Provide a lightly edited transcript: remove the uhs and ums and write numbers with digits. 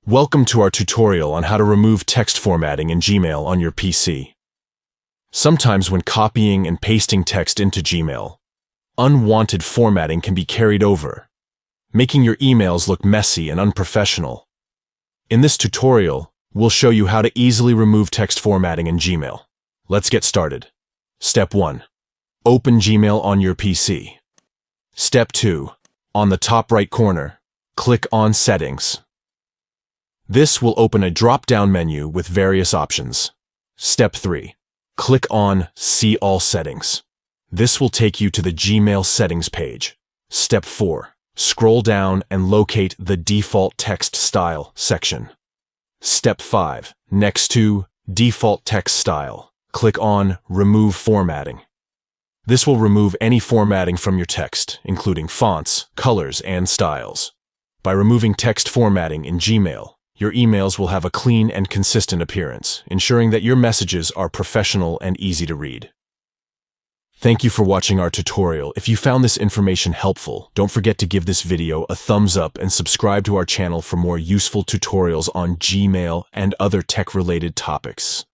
Welcome to our tutorial on how to remove text formatting in Gmail on your PC. Sometimes when copying and pasting text into Gmail, unwanted formatting can be carried over, making your emails look messy and unprofessional. In this tutorial, we'll show you how to easily remove text formatting in Gmail. Let's get started. Step 1. Open Gmail on your PC. Step 2. On the top right corner, click on Settings. This will open a drop-down menu with various options. Step 3. Click on See All Settings. This will take you to the Gmail settings page. Step 4. Scroll down and locate the Default Text Style section. Step 5. Next to Default Text Style, click on Remove Formatting. This will remove any formatting from your text, including fonts, colors, and styles. By removing text formatting in Gmail, your emails will have a clean and consistent appearance, ensuring that your messages are professional and easy to read. Thank you for watching our tutorial. If you found this information helpful, don't forget to give this video a thumbs up and subscribe to our channel for more useful tutorials on Gmail and other tech-related topics.